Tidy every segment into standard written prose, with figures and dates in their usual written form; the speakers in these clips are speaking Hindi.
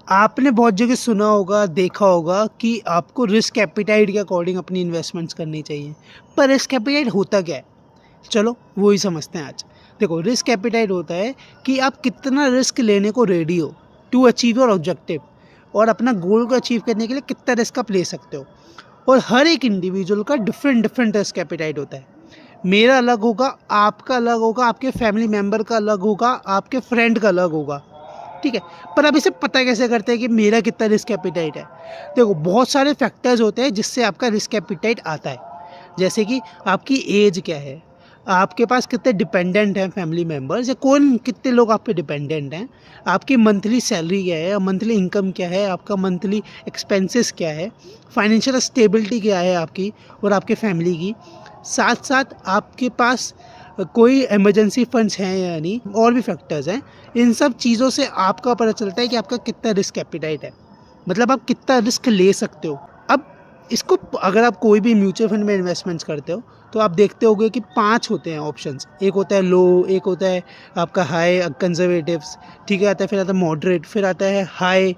आपने बहुत जगह सुना होगा, देखा होगा कि आपको रिस्क एपेटाइट के अकॉर्डिंग अपनी इन्वेस्टमेंट्स करनी चाहिए। पर रिस्क एपेटाइट होता क्या है? चलो वो ही समझते हैं आज। देखो, रिस्क एपेटाइट होता है कि आप कितना रिस्क लेने को रेडी हो टू अचीव योर ऑब्जेक्टिव, और अपना गोल को अचीव करने के लिए कितना रिस्क आप ले सकते हो। और हर एक इंडिविजुअल का डिफरेंट डिफरेंट रिस्क एपेटाइट होता है। मेरा अलग होगा, आपका अलग होगा, आपके फैमिली मेम्बर का अलग होगा, आपके फ्रेंड का अलग होगा। ठीक है। पर अब इसे पता कैसे करते हैं कि मेरा कितना रिस्क एपिटाइट है? देखो, बहुत सारे फैक्टर्स होते हैं जिससे आपका रिस्क एपिटाइट आता है। जैसे कि आपकी एज क्या है, आपके पास कितने डिपेंडेंट हैं फैमिली मेम्बर्स, या कौन कितने लोग आप पे डिपेंडेंट हैं, आपकी मंथली सैलरी क्या है, मंथली इनकम क्या है, आपका मंथली एक्सपेंसेस क्या है, फाइनेंशियल स्टेबिलिटी क्या है आपकी और आपके फैमिली की। साथ साथ आपके पास कोई इमरजेंसी फंड्स हैं या नहीं, और भी फैक्टर्स हैं। इन सब चीज़ों से आपका पता चलता है कि आपका कितना रिस्क एपिटाइट है, मतलब आप कितना रिस्क ले सकते हो। अब इसको अगर आप कोई भी म्यूचुअल फंड में इन्वेस्टमेंट्स करते हो तो आप देखते होगे कि 5 होते हैं ऑप्शंस। एक होता है लो, एक होता है आपका हाई कंजर्वेटिव्स, ठीक है, आता है, फिर आता है मॉडरेट, फिर आता है हाई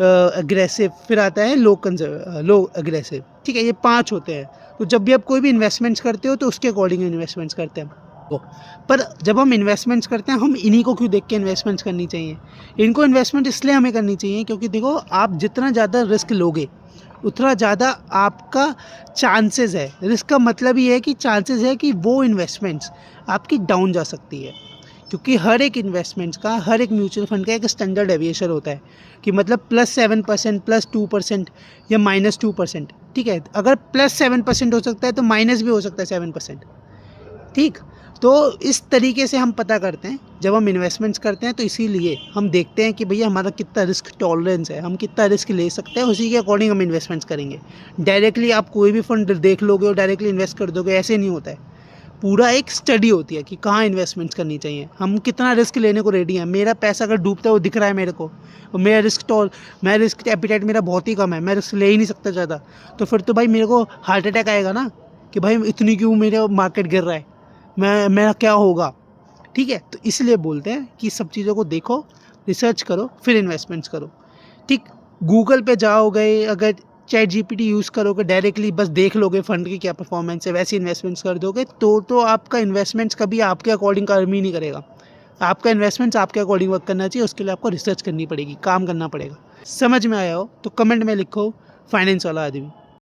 अग्रेसिव, फिर आता है लो अग्रेसिव। ठीक है, ये 5 होते हैं। तो जब भी आप कोई भी इन्वेस्टमेंट्स करते हो तो उसके अकॉर्डिंग इन्वेस्टमेंट्स करते हैं को। पर जब हम इन्वेस्टमेंट्स करते हैं, हम इन्हीं को क्यों देख के इन्वेस्टमेंट्स करनी चाहिए? इनको इन्वेस्टमेंट इसलिए हमें करनी चाहिए क्योंकि देखो, आप जितना ज़्यादा रिस्क लोगे उतना ज़्यादा आपका चांसेस है। रिस्क का मतलब ये है कि चांसेस है कि वो इन्वेस्टमेंट्स आपकी डाउन जा सकती है। क्योंकि हर एक इन्वेस्टमेंट्स का, हर एक म्यूचुअल फंड का एक स्टैंडर्ड डेविएशन होता है कि मतलब +7%, +2% या -2%। ठीक है, अगर +7% हो सकता है तो माइनस भी हो सकता है 7%। ठीक। तो इस तरीके से हम पता करते हैं जब हम इन्वेस्टमेंट्स करते हैं, तो इसीलिए हम देखते हैं कि भैया हमारा कितना रिस्क टॉलरेंस है, हम कितना रिस्क ले सकते हैं, उसी के अकॉर्डिंग हम इन्वेस्टमेंट्स करेंगे। डायरेक्टली आप कोई भी फंड देख लोगे और डायरेक्टली इन्वेस्ट कर दोगे, ऐसे नहीं होता है। पूरा एक स्टडी होती है कि कहाँ इन्वेस्टमेंट्स करनी चाहिए, हम कितना रिस्क लेने को रेडी हैं। मेरा पैसा अगर डूबता है वो दिख रहा है मेरे को, और मैं रिस्क एपिटाइट मेरा बहुत ही कम है, मैं रिस्क ले ही नहीं सकता ज़्यादा, तो फिर तो भाई मेरे को हार्ट अटैक आएगा ना कि भाई इतनी क्यों मेरा मार्केट गिर रहा है, मेरा क्या होगा। ठीक है, तो इसलिए बोलते हैं कि सब चीज़ों को देखो, रिसर्च करो, फिर इन्वेस्टमेंट्स करो। ठीक। गूगल पे जाओगे, अगर चैट जीपीटी यूज़ करोगे, डायरेक्टली बस देख लोगे फंड की क्या परफॉर्मेंस है, वैसे इन्वेस्टमेंट्स कर दोगे तो आपका इन्वेस्टमेंट्स कभी आपके अकॉर्डिंग काम ही नहीं करेगा। आपका इन्वेस्टमेंट्स आपके अकॉर्डिंग वर्क करना चाहिए, उसके लिए आपको रिसर्च करनी पड़ेगी, काम करना पड़ेगा। समझ में आया हो तो कमेंट में लिखो फाइनेंस वाला आदमी।